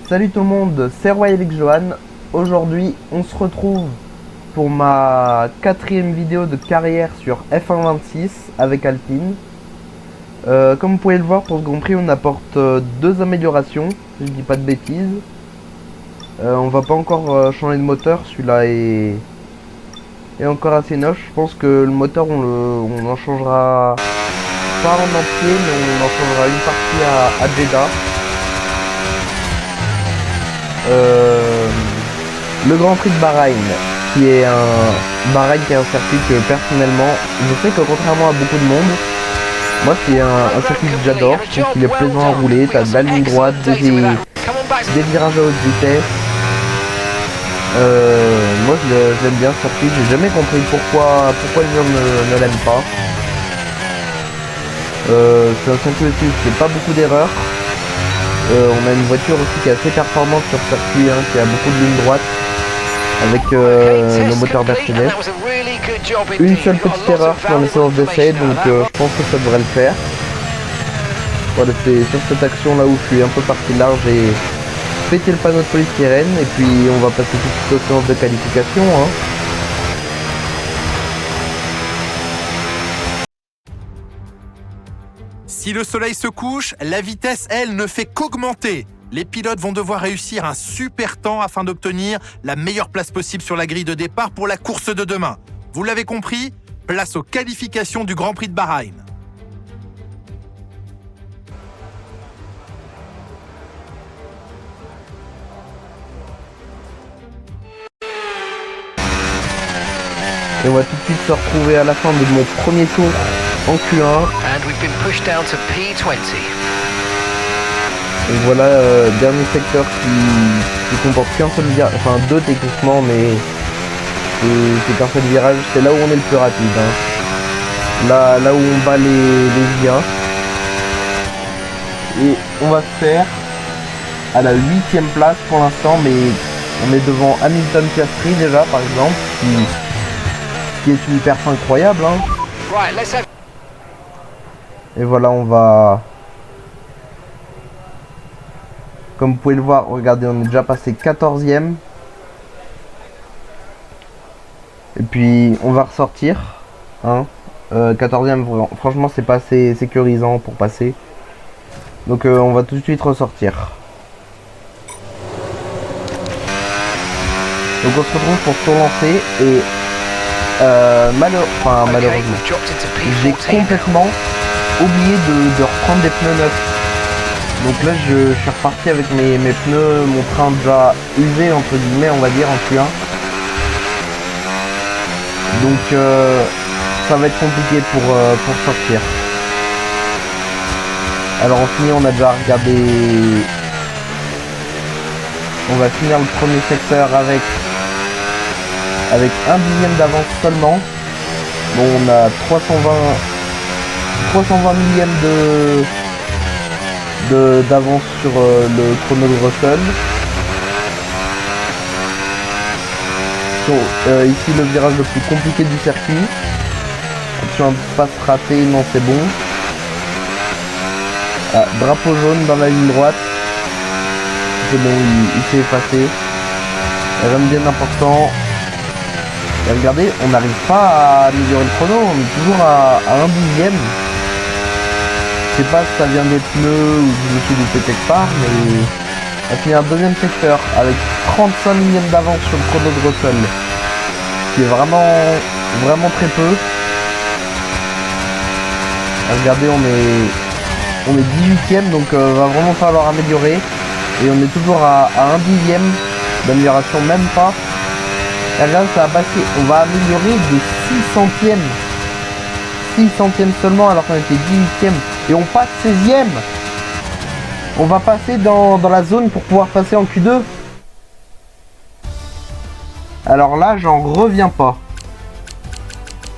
Salut tout le monde, c'est Royalix Johan. Aujourd'hui, on se retrouve pour ma quatrième vidéo de carrière sur F1.26 avec Alpine. Comme vous pouvez le voir, pour ce Grand Prix, on apporte deux améliorations, si je dis pas de bêtises. On va pas encore changer de moteur, celui-là est encore assez neuf. Je pense que le moteur, on en changera pas en entier, mais on en changera une partie à Jeddah. Le Grand Prix de Bahreïn, qui est un circuit que personnellement, je sais que contrairement à beaucoup de monde, moi c'est un circuit que j'adore. Je trouve qu'il est plaisant à rouler, t'as de la ligne droite, des virages à haute vitesse. Moi je l'aime bien ce circuit, j'ai jamais compris pourquoi les gens ne l'aiment pas. C'est un circuit aussi où il fait pas beaucoup d'erreurs. On a une voiture aussi qui est assez performante sur ce circuit, hein, qui a beaucoup de lignes droites avec nos moteurs Mercedes. Une seule petite erreur sur les séances d'essai, donc je pense que ça devrait le faire. Voilà, c'est sur cette action là où je suis un peu parti large et pété le panneau de polystyrène, et puis on va passer tout de suite aux séances de qualification. Hein. Si le soleil se couche, la vitesse, elle, ne fait qu'augmenter. Les pilotes vont devoir réussir un super temps afin d'obtenir la meilleure place possible sur la grille de départ pour la course de demain. Vous l'avez compris, place aux qualifications du Grand Prix de Bahreïn. Et on va tout de suite se retrouver à la fin de mon premier tour en Q1. Et voilà, dernier secteur qui comporte qu'un seul virage, enfin deux techniquement, mais c'est qu'un seul virage, c'est là où on est le plus rapide. Hein. Là où on bat les IA. Et on va se faire à la 8ème place pour l'instant, mais on est devant Hamilton Piastri déjà par exemple, qui est une perf incroyable. Hein. Et voilà, on va... Comme vous pouvez le voir, regardez, on est déjà passé 14ème. Et puis, on va ressortir. Hein. 14ème, franchement, c'est pas assez sécurisant pour passer. Donc, on va tout de suite ressortir. Donc, on se retrouve pour se relancer. Et malheureusement, j'ai complètement oublié de reprendre des pneus neufs. Donc là je suis reparti avec mes pneus, mon train déjà usé entre guillemets, on va dire, en Q1. Donc ça va être compliqué pour sortir. Alors on a déjà regardé. On va finir le premier secteur avec 1/10 d'avance seulement. Bon, on a 320 millièmes d'avance sur le chrono de Russell. Ici le virage le plus compliqué du circuit. Attention à ne pas se rater, non c'est bon. Ah, drapeau jaune dans la ligne droite. C'est bon, il s'est effacé. Rien de bien important. Et regardez, on n'arrive pas à améliorer le chrono, on est toujours à 1/10. Je sais pas si ça vient des pneus ou si je me suis loupé quelque part, mais on va finir un deuxième secteur avec 35 millièmes d'avance sur le chrono de Russell, ce qui est vraiment très peu. Regardez, on est 18ème, donc va vraiment falloir améliorer, et on est toujours à 1/10 d'amélioration, même pas. Et regarde, ça va passer, on va améliorer de 6 centièmes. 6 centièmes seulement alors qu'on était 18ème. Et on passe 16ème. On va passer dans la zone pour pouvoir passer en Q2. Alors là, j'en reviens pas.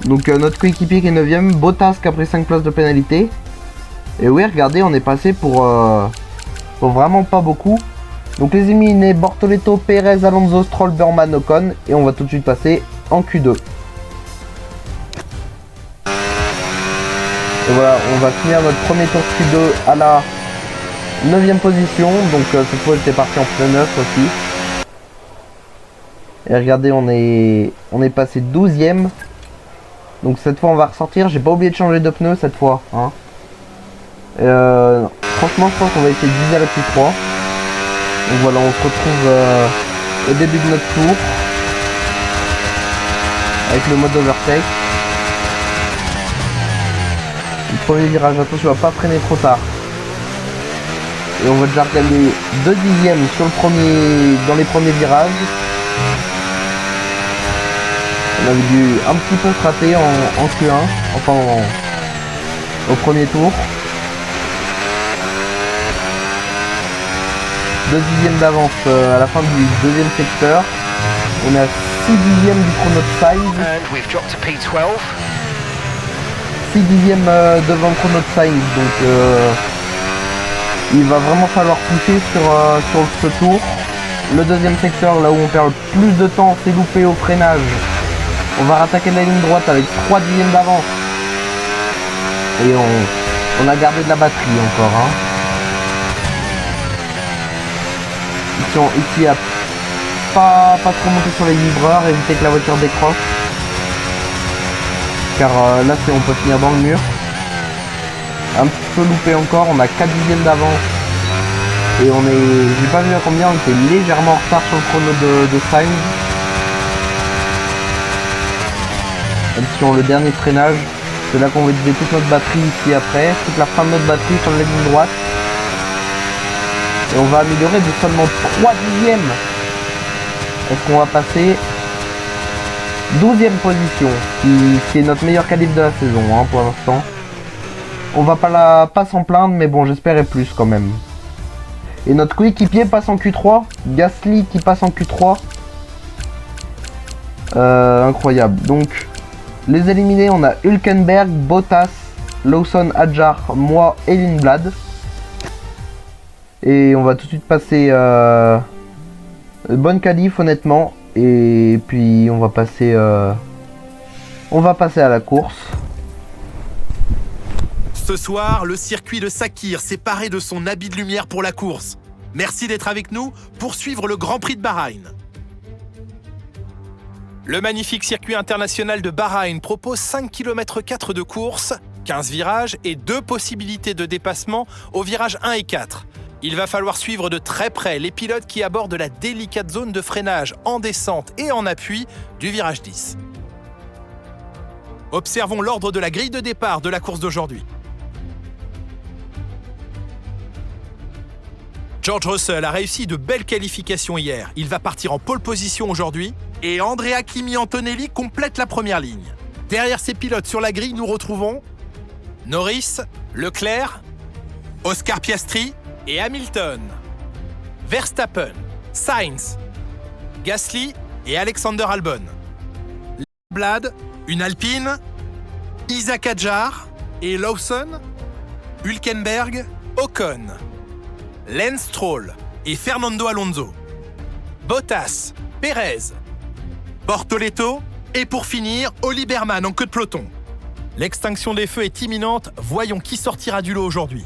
Donc notre coéquipier qui est 9ème, Bottas qui a pris 5 places de pénalité. Et oui, regardez, on est passé pour vraiment pas beaucoup. Donc les éliminés, Bortoleto, Perez, Alonso, Stroll, Burman, Ocon. Et on va tout de suite passer en Q2. Et voilà, on va finir notre premier tour Q2 à la 9ème position, donc cette fois j'étais parti en pneu neuf aussi. Et regardez, on est passé 12ème. Donc cette fois on va ressortir, j'ai pas oublié de changer de pneu cette fois. Hein. Franchement je pense qu'on va essayer de viser la Q3. Donc voilà, on se retrouve au début de notre tour. Avec le mode overtake. Le premier virage, attention à pas freiner trop tard. Et on va déjà regarder 2 dixièmes sur dans les premiers virages. On avait dû un petit peu se rater en Q1, enfin au premier tour. 2 dixièmes d'avance à la fin du deuxième secteur. On est à 6 dixièmes du chrono de Sainz. 6 dixièmes devant le chrono de Sainz, donc il va vraiment falloir pousser sur ce tour. Le deuxième secteur, là où on perd le plus de temps, c'est loupé au freinage. On va rattaquer la ligne droite avec 3 dixièmes d'avance. Et on a gardé de la batterie encore. Hein. Ici à pas trop monter sur les vibreurs, éviter que la voiture décroche. Car là on peut finir dans le mur. Un petit peu loupé encore, on a 4 dixièmes d'avance. Et j'ai pas vu à combien, on était légèrement en retard sur le chrono de Sainz. Attention, le dernier freinage, c'est là qu'on va utiliser toute notre batterie ici après, toute la fin de notre batterie sur la ligne droite. Et on va améliorer de seulement 3 dixièmes. Est-ce qu'on va passer 12ème position, qui est notre meilleur qualif de la saison hein, pour l'instant. On va pas s'en plaindre, mais bon, j'espérais plus quand même. Et notre coéquipier passe en Q3, Gasly qui passe en Q3. Incroyable. Donc, les éliminés, on a Hülkenberg, Bottas, Lawson, Hadjar, moi et Lindblad. Et on va tout de suite passer bonne qualif honnêtement. Et puis on va passer à la course. Ce soir, le circuit de Sakhir s'est paré de son habit de lumière pour la course. Merci d'être avec nous pour suivre le Grand Prix de Bahreïn. Le magnifique circuit international de Bahreïn propose 5 km 4 de course, 15 virages et 2 possibilités de dépassement aux virages 1 et 4. Il va falloir suivre de très près les pilotes qui abordent la délicate zone de freinage en descente et en appui du virage 10. Observons l'ordre de la grille de départ de la course d'aujourd'hui. George Russell a réussi de belles qualifications hier. Il va partir en pole position aujourd'hui et Andrea Kimi Antonelli complète la première ligne. Derrière ces pilotes sur la grille, nous retrouvons Norris, Leclerc, Oscar Piastri et Hamilton, Verstappen, Sainz, Gasly et Alexander Albon. Lindblad, une Alpine, Isaac Hadjar et Lawson, Hülkenberg, Ocon, Lance Stroll et Fernando Alonso, Bottas, Perez, Bortoleto et pour finir, Oli Berman en queue de peloton. L'extinction des feux est imminente, voyons qui sortira du lot aujourd'hui.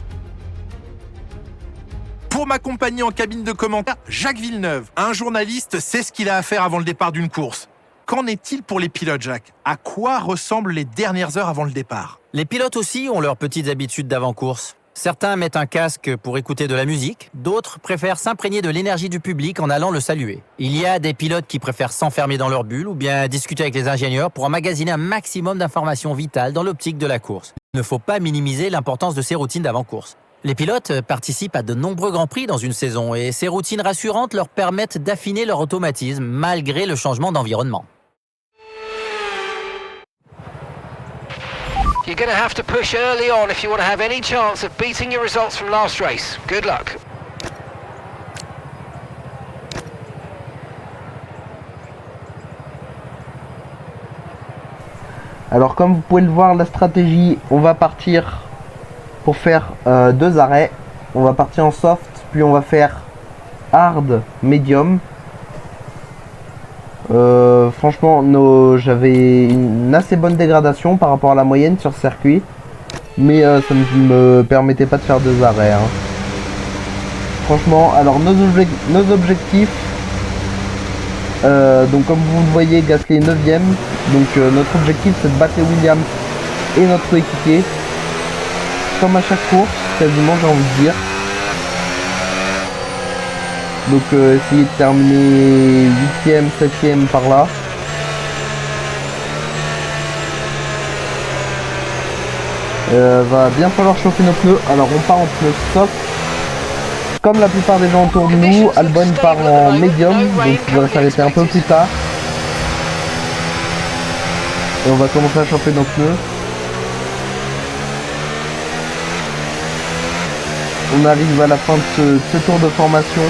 Pour m'accompagner en cabine de commentaires, Jacques Villeneuve. Un journaliste sait ce qu'il a à faire avant le départ d'une course. Qu'en est-il pour les pilotes, Jacques? À quoi ressemblent les dernières heures avant le départ? Les pilotes aussi ont leurs petites habitudes d'avant-course. Certains mettent un casque pour écouter de la musique, d'autres préfèrent s'imprégner de l'énergie du public en allant le saluer. Il y a des pilotes qui préfèrent s'enfermer dans leur bulle ou bien discuter avec les ingénieurs pour emmagasiner un maximum d'informations vitales dans l'optique de la course. Il ne faut pas minimiser l'importance de ces routines d'avant-course. Les pilotes participent à de nombreux grands prix dans une saison et ces routines rassurantes leur permettent d'affiner leur automatisme malgré le changement d'environnement. You're going to have to push early on if you want to have any chance of beating your results from last race. Good luck. Alors comme vous pouvez le voir, la stratégie, on va partir pour faire 2 arrêts. On va partir en soft, puis on va faire hard, medium. Franchement, j'avais une assez bonne dégradation par rapport à la moyenne sur ce circuit. Mais ça ne me permettait pas de faire 2 arrêts. Hein. franchement, alors nos objectifs, donc comme vous le voyez, Gasly est 9ème. Donc notre objectif c'est de battre les Williams et notre coéquipier. Comme à chaque course, quasiment j'ai envie de dire. Donc essayer de terminer 8ème, 7ème par là. Va bien falloir chauffer nos pneus. Alors on part en pneus soft. Comme la plupart des gens autour de nous, Albon part en médium, donc il devrait s'arrêter un peu plus tard. Et on va commencer à chauffer nos pneus. On arrive à la fin de ce tour de formation.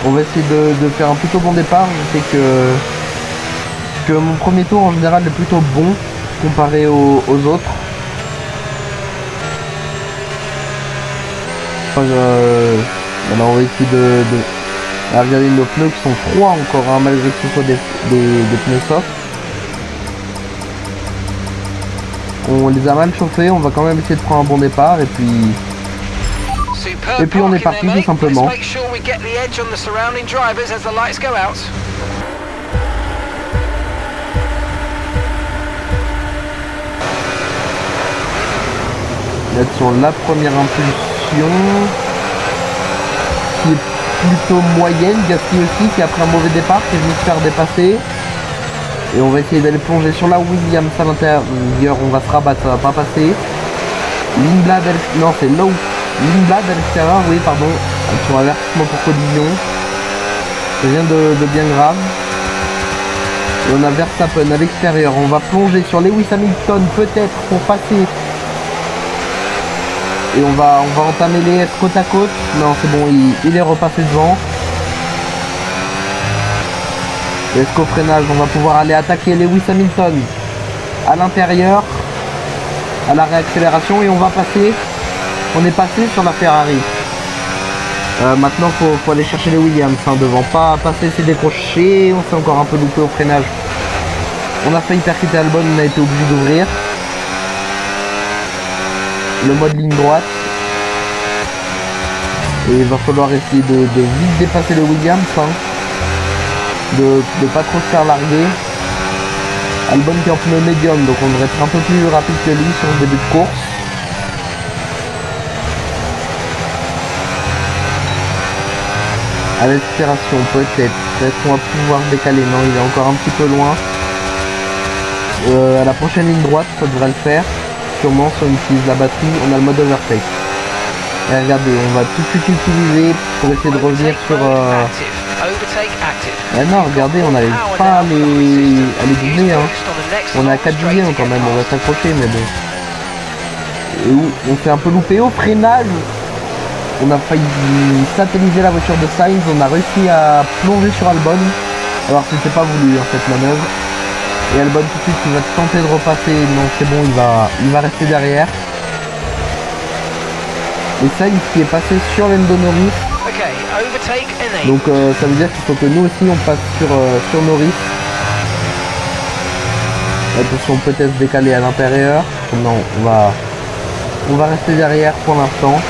On va essayer de faire un plutôt bon départ. Je sais que mon premier tour en général est plutôt bon comparé aux autres. Enfin, voilà, on va essayer de regarder nos pneus qui sont froids encore, hein, malgré que ce soit des pneus soft. On les a mal chauffés, on va quand même essayer de prendre un bon départ et puis on est parti tout simplement. Là sur la première impulsion qui est plutôt moyenne, Gasly aussi qui a pris un mauvais départ, qui est venu se faire dépasser. Et on va essayer d'aller plonger sur la Williams à l'intérieur, on va se rabattre, ça va pas passer. Lindblad, non c'est low. Lindblad à l'extérieur, oui pardon, sur avertissement pour collision. C'est rien de bien grave. Et on a Verstappen à l'extérieur, on va plonger sur Lewis Hamilton peut-être pour passer. Et on va entamer les S côte à côte. Non c'est bon, il est repassé devant. Est-ce qu'au freinage on va pouvoir aller attaquer Lewis Hamilton à l'intérieur, à la réaccélération, et on va passer. On est passé sur la Ferrari. Maintenant faut aller chercher les Williams hein, devant, pas passer ses décrochés. On s'est encore un peu loupé au freinage. On a failli percuter Albon, on a été obligé d'ouvrir le mode ligne droite. Et il va falloir essayer de vite dépasser le Williams hein. De pas trop se faire larguer. Albon qui est en pneu médium, donc on devrait être un peu plus rapide que lui sur le début de course. À l'expiration peut-être qu'on va pouvoir décaler. Non, il est encore un petit peu loin. À la prochaine ligne droite ça devrait le faire. Sûrement si on utilise la batterie, on a le mode overtake. Et regardez, on va tout de suite utiliser pour essayer de revenir sur... Ah non, regardez, on n'arrive pas à les doubler. Hein. On est à 4 dixièmes quand même, on va s'accrocher, mais bon. Et où on s'est un peu loupé au freinage. On a failli satelliser la voiture de Sainz, on a réussi à plonger sur Albon. Alors c'était pas voulu hein, cette manœuvre. Et Albon tout de suite il va tenter de repasser. Non c'est bon, il va rester derrière. Et Sainz qui est passé sur Lando Norris. Donc ça veut dire qu'il faut que nous aussi on passe sur Norris. Attention, peut-être décaler à l'intérieur. Non, on va rester derrière pour l'instant.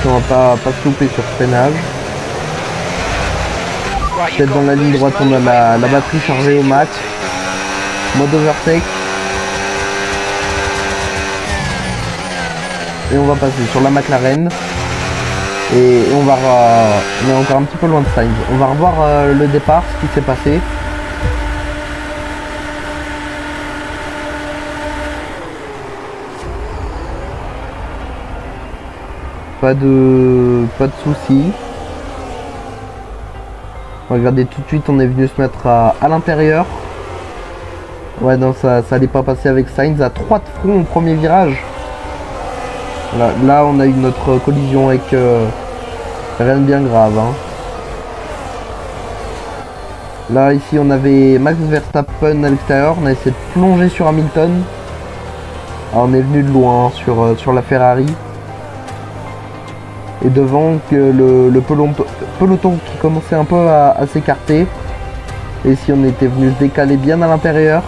On va pas se louper sur ce freinage. Peut-être dans la ligne droite on a la batterie chargée au max. Mode overtake. Et on va passer sur la McLaren. Et on est encore un petit peu loin de Sainz. On va revoir le départ, ce qui s'est passé. Pas de soucis. Regardez, tout de suite on est venu se mettre à l'intérieur. Ouais non, ça allait pas passer avec Sainz à 3 de front au premier virage. Voilà, là on a eu notre collision avec rien de bien grave hein. Là ici on avait Max Verstappen à l'extérieur, on a essayé de plonger sur Hamilton. Alors, on est venu de loin sur la Ferrari. Et devant que le peloton qui commençait un peu à s'écarter. Et ici on était venu se décaler bien à l'intérieur.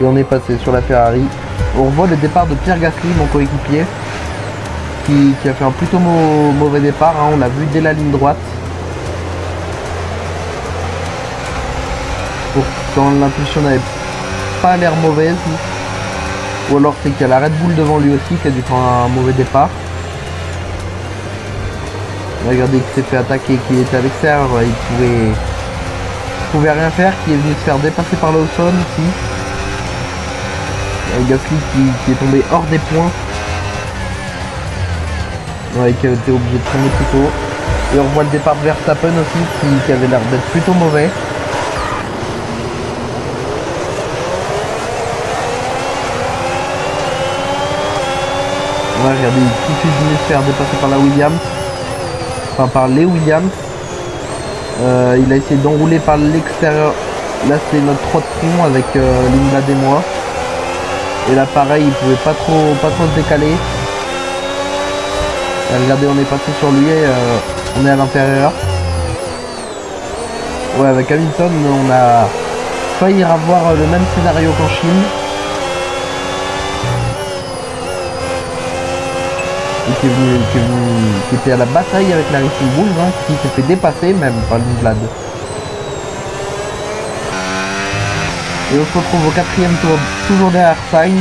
Et on est passé sur la Ferrari. On revoit le départ de Pierre Gasly, mon coéquipier, qui a fait un plutôt mauvais départ, hein. On l'a vu dès la ligne droite. Pourtant l'impulsion n'avait pas l'air mauvaise. Ou alors c'est qu'il y a la Red Bull devant lui aussi qui a dû faire un mauvais départ. Regardez qu'il s'est fait attaquer, qu'il était à l'extérieur, il pouvait rien faire, qui est venu se faire dépasser par Lawson ici. Gasly qui est tombé hors des points. Ouais, qui a été obligé de tourner plus tôt. Et on voit le départ de Verstappen aussi qui avait l'air d'être plutôt mauvais. Ouais, regardez, il est tout de suite venu se faire dépasser par la Williams. Enfin, par les Williams. Il a essayé d'enrouler par l'extérieur. Là, c'est notre 3 de front avec Lindblad et moi. Et là, pareil, il pouvait pas trop se décaler. Et regardez, on est passé sur lui et on est à l'intérieur. Ouais, avec Hamilton, on a failli avoir le même scénario qu'en Chine. Qui était à la bataille avec la Racing Bull, hein, qui s'est fait dépasser même par Lindblad. Et on se retrouve au 4e tour, toujours derrière Sainz.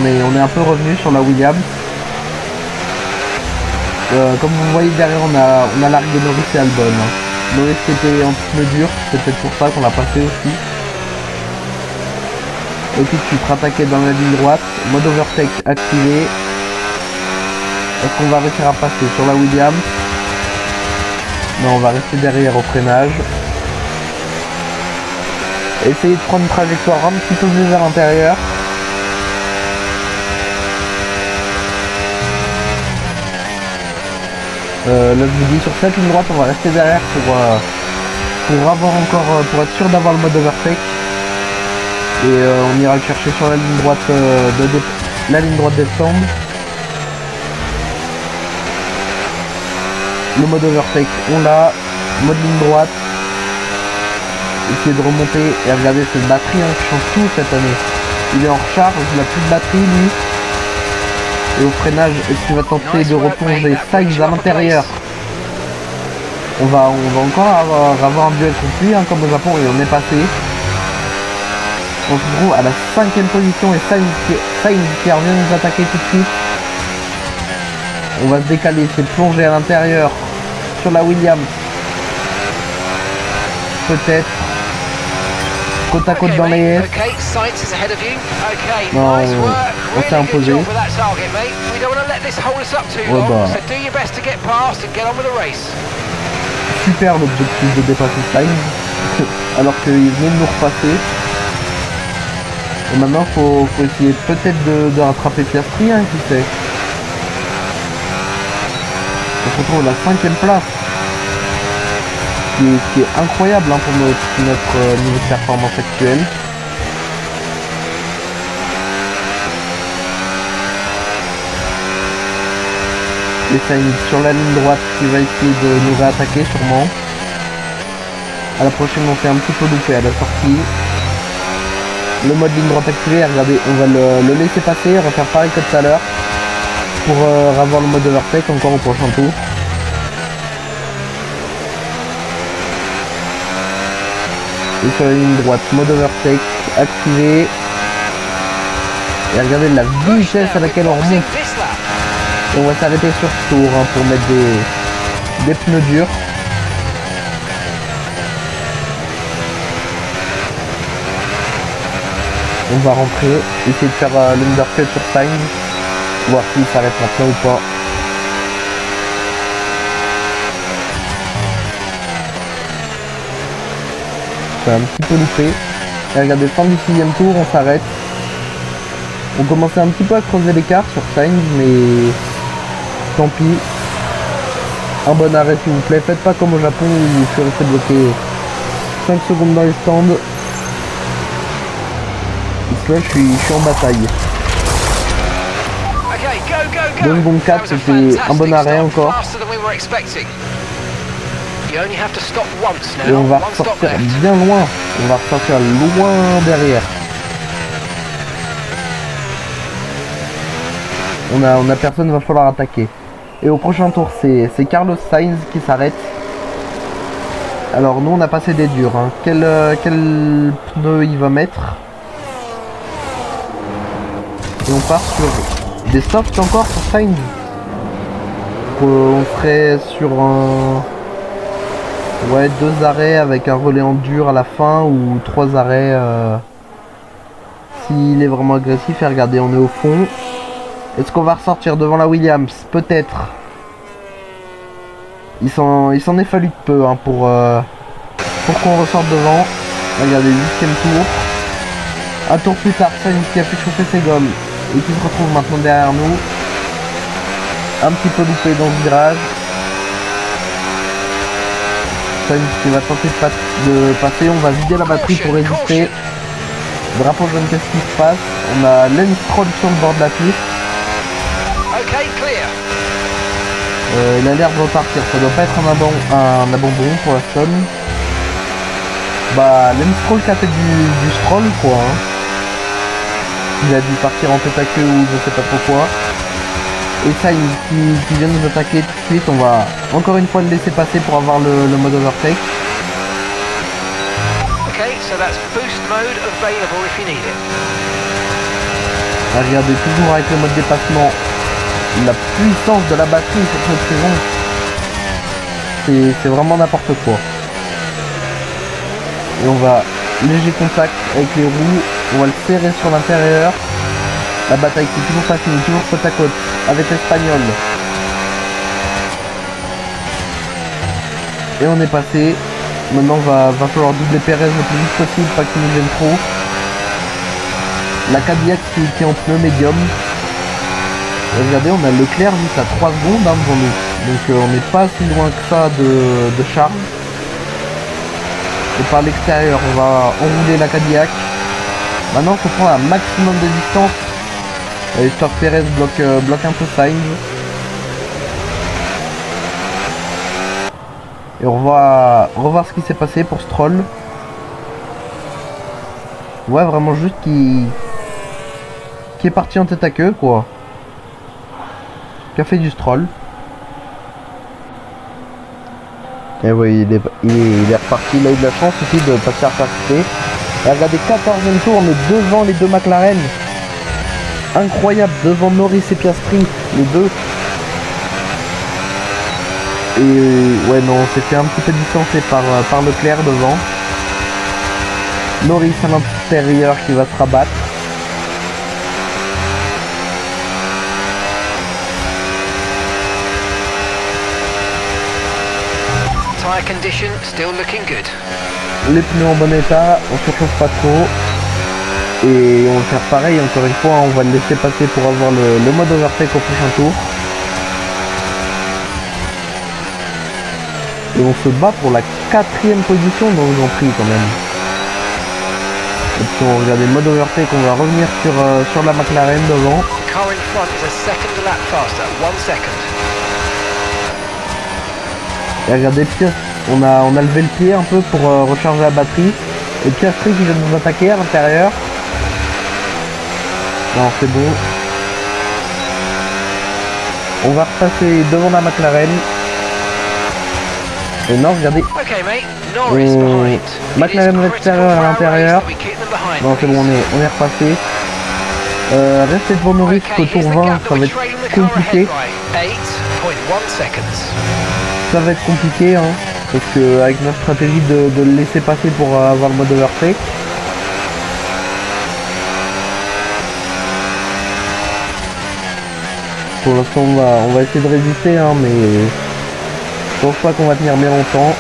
On est un peu revenu sur la Williams. Comme vous voyez derrière, on a largué Norris et Albon. Hein. Norris qui était en pneu dur, c'est peut-être pour ça qu'on l'a passé aussi. Et tout de suite rattaqué dans la ligne droite, mode overtake activé. Est-ce qu'on va réussir à passer sur la Williams? Non, on va rester derrière au freinage. Essayer de prendre une trajectoire un petit peu plus à l'intérieur. Là je vous dis, sur cette ligne droite on va rester derrière pour être sûr d'avoir le mode overtake. Et on ira le chercher sur la ligne droite la ligne droite des stands. Le mode overtake on l'a, mode ligne droite. Essayer de remonter et regardez cette batterie, hein, qui change tout cette année. Il est en recharge, il a plus de batterie lui. Et au freinage, est-ce qu'il va tenter de replonger Sainz à l'intérieur? On va encore avoir un duel contre lui, hein, comme au Japon, et on est passé. On se trouve à la 5e position et Sainz qui revient nous attaquer tout de suite. On va se décaler, c'est plonger à l'intérieur sur la Williams. Peut-être. Côte à côte dans les S. Non, on s'est imposé. Ouais, bah. Super l'objectif de dépasser Sainz. Alors qu'il venait de nous repasser. Et maintenant faut essayer peut-être de rattraper Piastri, hein, qui sait. On se retrouve à la 5e place. Ce qui est incroyable, hein, pour notre niveau de performance actuel. Et Sainz sur la ligne droite qui va essayer de nous réattaquer sûrement. À la prochaine on s'est un petit peu loupé à la sortie. Le mode ligne droite activé, regardez, on va le laisser passer, on va faire pareil que tout à l'heure pour avoir le mode overtake encore au prochain tour. Et sur la ligne droite, mode overtake activé. Et regardez la vitesse à laquelle on remonte. Et on va s'arrêter sur ce tour, hein, pour mettre des pneus durs. On va rentrer, essayer de faire l'undercut sur Sainz, voir s'il s'arrête maintenant ou pas. C'est un petit peu loupé. Et regardez, fin du 6e tour, on s'arrête. On commençait un petit peu à creuser l'écart sur Sainz, mais tant pis. Un bon arrêt s'il vous plaît. Faites pas comme au Japon où je suis resté bloqué 5 secondes dans les stands. Ici là je suis en bataille. Okay, go, go, 2 secondes 4, c'était un bon arrêt encore. Et on va ressortir bien loin. On va ressortir loin derrière. On a personne, va falloir attaquer. Et au prochain tour, c'est Carlos Sainz qui s'arrête. Alors nous on a passé des durs. Hein. Quel pneu il va mettre? Et on part sur des softs encore pour Sainz. On serait sur un... Ouais, 2 arrêts avec un relais en dur à la fin ou 3 arrêts s'il est vraiment agressif. Et regardez, on est au fond. Est-ce qu'on va ressortir devant la Williams? Peut-être. Il s'en est fallu de peu hein, pour qu'on ressorte devant. Regardez, 8ème tour. Un tour plus tard, Sainz qui a fait chauffer ses gommes et qui se retrouve maintenant derrière nous. Un petit peu loupé dans ce virage. Sainz qui va tenter de passer. On va vider la batterie pour résister. Drapeau jaune, qu'est-ce qui se passe? On a Lance Stroll sur le bord de la piste. Il a l'air de repartir, ça doit pas être un abandon pour Aston. Bah, Lance Stroll qui a fait du Stroll quoi. Hein. Il a dû partir en tête à queue ou je sais pas pourquoi. Et Sainz qui vient de nous attaquer tout de suite, on va encore une fois le laisser passer pour avoir le mode overtake. So that's boost mode available if you need it. Regardez, toujours avec le mode dépassement. La puissance de la batterie sur cette saison, c'est vraiment n'importe quoi. Et on va léger contact avec les roues, on va le serrer sur l'intérieur. La bataille qui est toujours pas finie, toujours côte à côte avec l'Espagnol. Et on est passé. Maintenant va falloir doubler Perez le plus vite possible, pas qu'il nous vienne trop. La Cadillac qui est en pneu médium. Et regardez, on a Leclerc juste à 3 secondes hein, devant nous. Donc on n'est pas si loin que ça de Charles. Et par l'extérieur, on va enrouler la Cadillac. Maintenant, il faut prendre un maximum de distance. Et j'espère que Perez bloque un peu Sainz. Et on va revoir ce qui s'est passé pour Stroll. Ouais, vraiment juste qui est parti en tête à queue, quoi. Qui a fait du Stroll. Et oui, il est reparti. Il a eu de la chance aussi de passer à percuter. Et regardez, 14e tour, on est devant les deux McLaren. Incroyable, devant Norris et Piastri, les deux. Et ouais, non, on s'est fait un petit peu distancé par Leclerc devant. Norris à l'intérieur qui va se rabattre. Tire condition still looking good. Les pneus en bon état, on se chauffe pas trop. Et on va faire pareil, encore une fois, on va le laisser passer pour avoir le mode overtake au prochain tour. Et on se bat pour la 4e position dans le Grand Prix quand même. Et puis on regarde le mode overtake, on va revenir sur la McLaren devant. Car in front is a second lap faster, 1 second. Et regardez, on a levé le pied un peu pour recharger la batterie. Et Piastri qui vient de nous attaquer à l'intérieur. Non, c'est bon. On va repasser devant la McLaren. Et non, regardez. McLaren à l'extérieur à l'intérieur. Non, c'est bon, on est repassé. Restez devant Norris qu'au tour 20, ça va être compliqué. Ça va être compliqué, hein, parce que avec notre stratégie de le laisser passer pour avoir le mode overtake. Pour l'instant, on va essayer de résister, hein, mais je pense pas qu'on va tenir bien longtemps.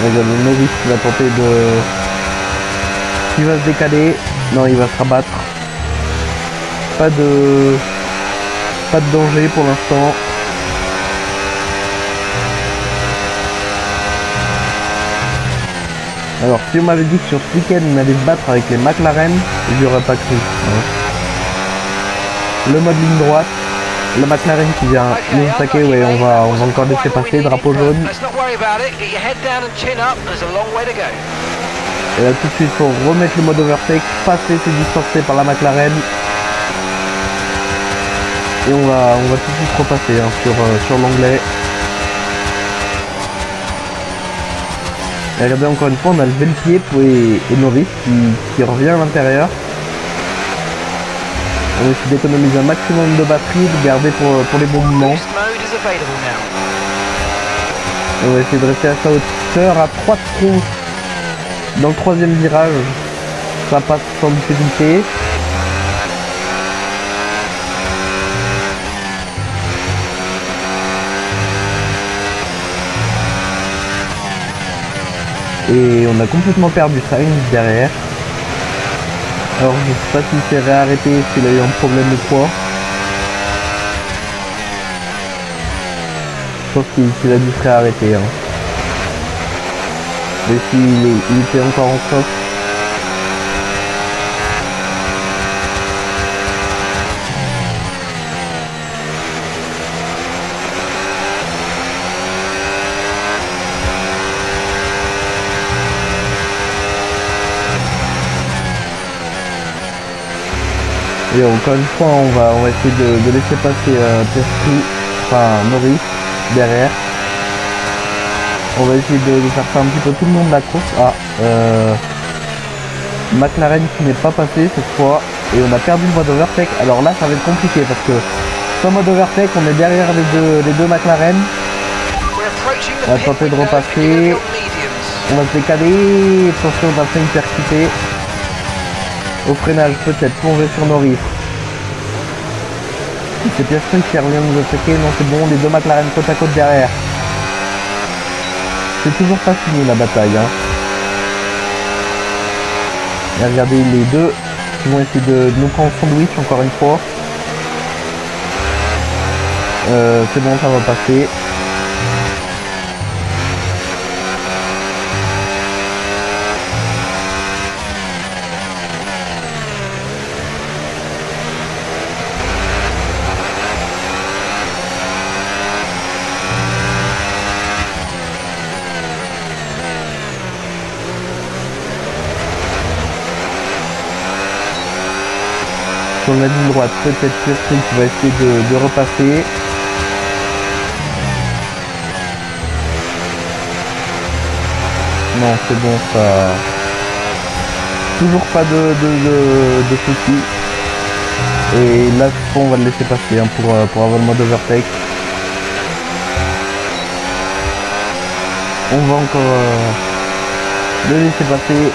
Regarde, Norris qui va tenter de... Il va se décaler. Non, il va se rabattre. Pas de danger pour l'instant. Alors, si on m'avait dit que sur ce week-end on allait se battre avec les McLaren, j'y aurais pas cru. Hein. le mode ligne droite. La McLaren qui vient nous attaquer, ouais, on va encore laisser passer, drapeau jaune. Et là tout de suite faut remettre le mode overtake, passer, c'est distancé par la McLaren. Et on va tout de suite repasser hein, sur l'onglet. Et regardez encore une fois, on a levé le pied et Norris qui revient à l'intérieur. On va essayer d'économiser un maximum de batterie, de garder pour les bons moments. On va essayer de rester à sa hauteur, à 3 trous dans le troisième virage. Ça passe sans difficulté. Et on a complètement perdu Sainz derrière. Alors je sais pas s'il s'est réarrêté, s'il a eu un problème ou quoi. Je pense qu'il a dû se réarrêter. Hein. Mais s'il était encore en stock. Et encore une fois, on va essayer de laisser passer Piastri, enfin Norris derrière. On va essayer de faire ça un petit peu tout le long de la course. McLaren qui n'est pas passé cette fois et on a perdu le mode overtake. Alors là, ça va être compliqué parce que sans mode overtake, on est derrière les deux McLaren. On va tenter de repasser. On va se décaler. Attention, on a fait une percutée. Au freinage peut-être plongé sur Norris. C'est Piastri qui revient nous attaquer. Non c'est bon, les deux McLaren côte à côte derrière. C'est toujours pas fini la bataille hein. Et regardez les deux qui vont essayer de nous prendre en sandwich encore une fois. C'est bon, ça va passer. Sur la ligne droite, peut-être Piastri qui va essayer de repasser. Non, c'est bon, ça. Toujours pas de soucis. Et là, on va le laisser passer hein, pour avoir le mode overtake. On va encore le laisser passer.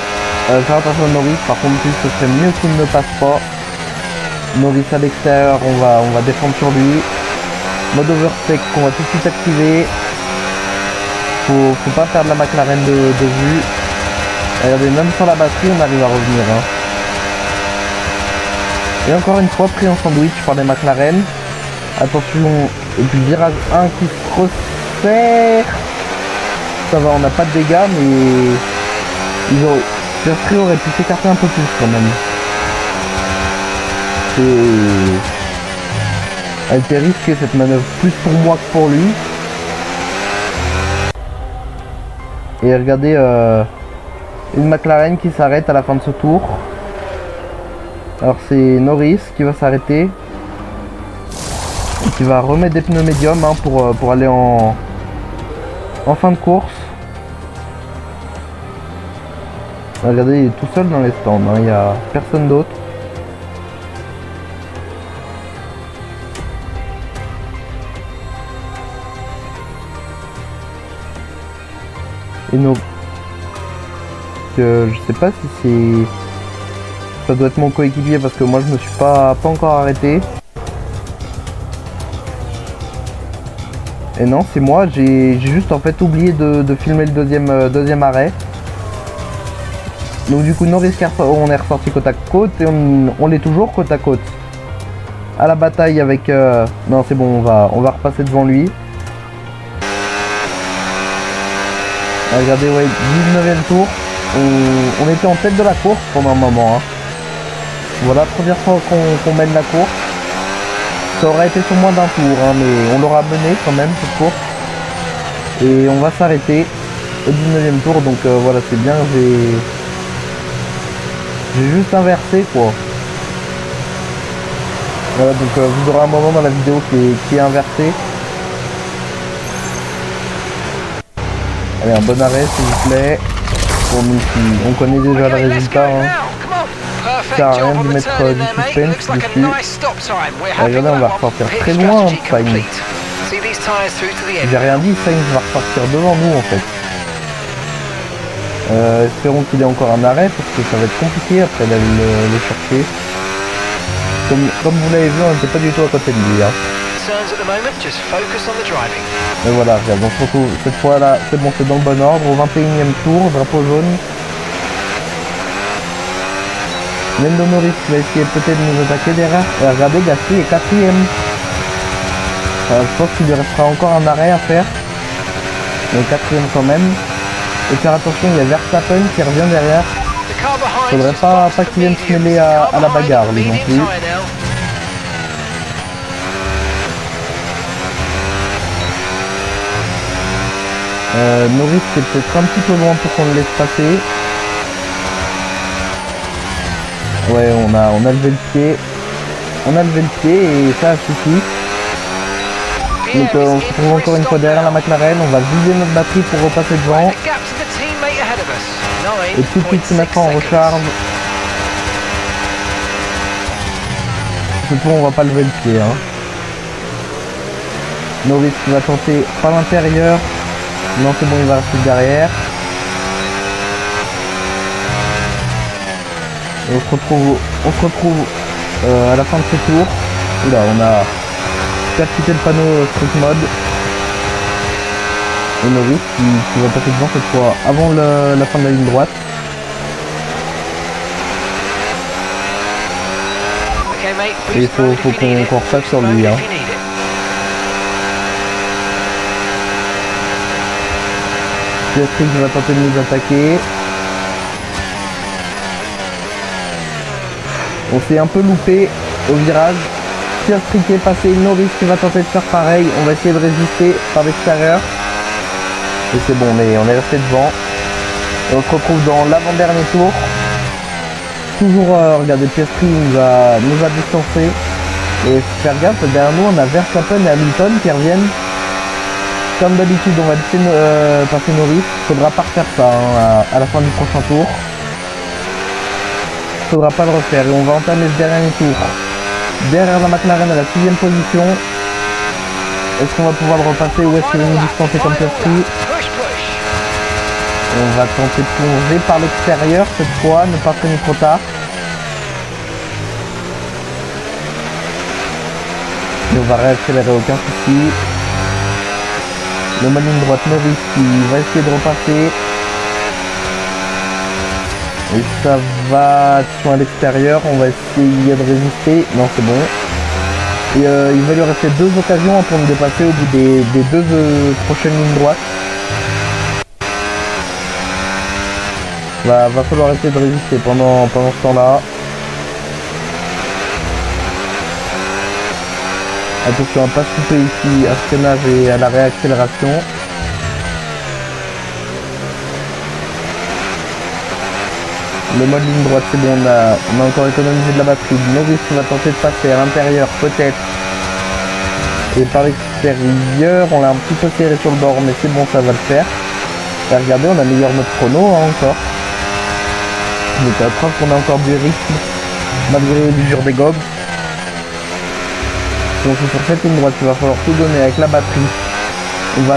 Faire attention à Norris, par contre, ce serait mieux qu'il ne passe pas. Norris à l'extérieur, on va défendre sur lui. Mode overtake qu'on va tout de suite activer. Faut pas perdre la McLaren de vue. Regardez, même sans la batterie, on arrive à revenir. Hein. Et encore une fois, pris en sandwich par les McLaren. Attention, et puis virage 1 qui se resserre. Ça va, on n'a pas de dégâts, mais Piastri aurait pu s'écarter un peu plus quand même. Elle était risquée cette manœuvre, plus pour moi que pour lui. Et regardez une McLaren qui s'arrête à la fin de ce tour. Alors c'est Norris qui va s'arrêter. Qui va remettre des pneus médiums hein, pour aller en fin de course. Regardez, il est tout seul dans les stands, hein, il n'y a personne d'autre. Et non. Je sais pas si c'est... Ça doit être mon coéquipier parce que moi je me suis pas encore arrêté. Et non, c'est moi, j'ai juste en fait oublié de filmer le deuxième arrêt. Donc du coup Norris on est ressorti côte à côte et on l'est toujours côte à côte. À la bataille avec... Non c'est bon, on va repasser devant lui. Regardez, ouais, 19e tour. On était en tête de la course pendant un moment. Hein. Voilà, première fois qu'on mène la course. Ça aurait été sur moins d'un tour, hein, mais on l'aura mené quand même cette course. Et on va s'arrêter au 19e tour, donc voilà, c'est bien, j'ai juste inversé quoi. Voilà, donc vous aurez un moment dans la vidéo qui est inversé. Allez, un bon arrêt s'il vous plaît. Pour nous qui on connaît déjà le résultat. Hein. Ça sert à rien de mettre du suspense dessus. Regardez, on va repartir très loin de Sainz. J'ai rien dit, Sainz va repartir devant nous en fait. Espérons qu'il ait encore un arrêt parce que ça va être compliqué après d'aller le chercher. Comme vous l'avez vu, on n'était pas du tout à côté de lui. Hein. Et voilà, regarde, on se retrouve cette fois là, c'est bon, c'est dans le bon ordre. Au 21e tour, drapeau jaune. Lando Norris va essayer peut-être de nous attaquer derrière. Et regardez, Gasly est 4ème. Je pense qu'il lui restera encore un arrêt à faire. Mais 4ème quand même. Et faire attention, il y a Verstappen qui revient derrière. Faudrait pas qu'il vienne se mêler à la bagarre, lui non plus. Norris c'est peut-être un petit peu loin pour qu'on le laisse passer. Ouais, on a levé le pied. On a levé le pied et ça a suffi. Donc on se retrouve encore une fois derrière la McLaren. On va vider notre batterie pour repasser devant. Et tout de suite se mettre en recharge. Cette fois on va pas lever le pied. Hein. Norris qui va tenter par l'intérieur. Non, c'est bon, il va rester derrière. Et on se retrouve à la fin de ce tour. Oula, on a percuté le panneau Street Mode. Et Norris qui va passer devant cette fois avant la fin de la ligne droite. Et il faut qu'on repasse sur lui. Hein. Piastri qui va tenter de nous attaquer. On s'est un peu loupé au virage. Piastri qui est passé, Norris qui va tenter de faire pareil. On va essayer de résister par l'extérieur. Et c'est bon, on est resté devant. Et on se retrouve dans l'avant-dernier tour. Toujours, regardez, Piastri nous a distancé. Et faire gaffe, derrière nous on a Verstappen et Hamilton qui reviennent. Comme d'habitude, on va laisser passer Norris. Faudra pas refaire ça hein, à la fin du prochain tour. Faudra pas le refaire. Et on va entamer ce dernier tour. Derrière la McLaren à la 6ème position. Est-ce qu'on va pouvoir le repasser ou est-ce qu'il va nous distancer comme Piastri? On va tenter de plonger par l'extérieur cette fois, ne pas freiner trop tard. Et on va réaccélérer, aucun souci. Le mode ligne droite Norris qui va essayer de repasser. Et ça va sur l'extérieur, on va essayer de résister. Non, c'est bon. Et il va lui rester 2 occasions pour me dépasser au bout des 2 prochaines lignes droites. Va falloir essayer de résister pendant ce temps-là. Attention à ne pas se couper ici à ce freinage et à la réaccélération. Le mode ligne droite, c'est bon, on a encore économisé de la batterie. Norris va tenter de passer à l'intérieur peut-être. Et par l'extérieur, on l'a un petit peu serré sur le bord, mais c'est bon, ça va le faire. Et regardez, on a meilleur notre chrono hein, encore. Donc à preuve qu'on a encore du rythme malgré l'usure des gobes. Donc sur cette ligne droite, il va falloir tout donner avec la batterie. On va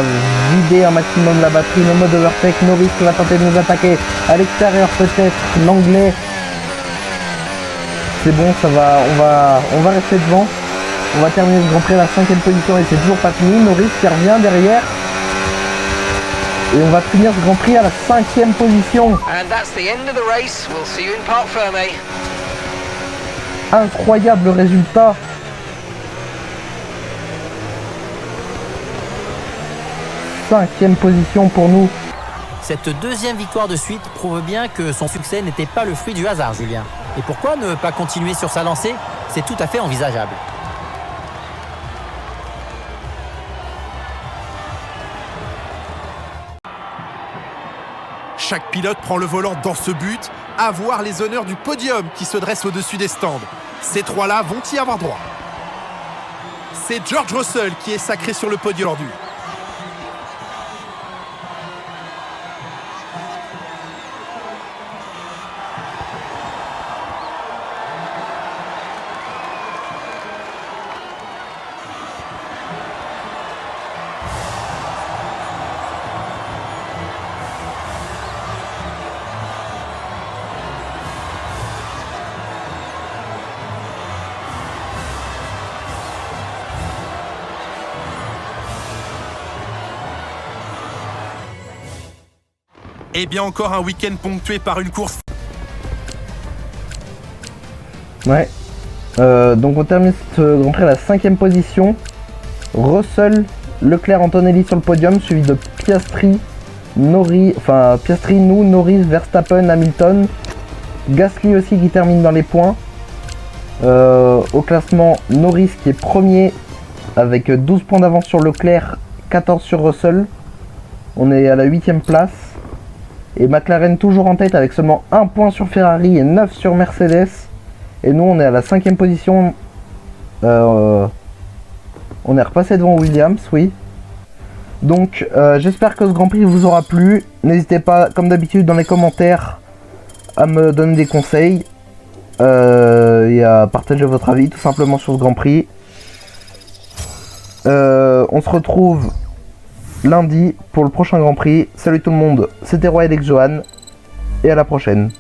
vider un maximum la batterie, le mode overtake. Norris qui va tenter de nous attaquer à l'extérieur peut-être, l'anglais. C'est bon, ça va, on va rester devant. On va terminer ce Grand Prix à la 5ème position et c'est toujours pas fini. Norris qui revient derrière. Et on va finir ce Grand Prix à la 5ème position. Incroyable résultat. Cinquième position pour nous. Cette deuxième victoire de suite prouve bien que son succès n'était pas le fruit du hasard, Julien. Et pourquoi ne pas continuer sur sa lancée? C'est tout à fait envisageable. Chaque pilote prend le volant dans ce but, avoir les honneurs du podium qui se dresse au-dessus des stands. Ces trois-là vont y avoir droit. C'est George Russell qui est sacré sur le podium aujourd'hui. Et bien encore un week-end ponctué par une course. Ouais. Donc on termine ce Grand Prix à la 5ème position. Russell, Leclerc, Antonelli sur le podium, suivi de Piastri, Norris, Verstappen, Hamilton. Gasly aussi qui termine dans les points. Au classement, Norris qui est premier avec 12 points d'avance sur Leclerc, 14 sur Russell. On est à la 8ème place. Et McLaren toujours en tête avec seulement 1 point sur Ferrari et 9 sur Mercedes. Et nous on est à la 5ème position. On est repassé devant Williams, oui. Donc j'espère que ce Grand Prix vous aura plu. N'hésitez pas, comme d'habitude, dans les commentaires à me donner des conseils. Et à partager votre avis tout simplement sur ce Grand Prix. On se retrouve lundi pour le prochain Grand Prix. Salut tout le monde, c'était Roy Alex Johan et à la prochaine.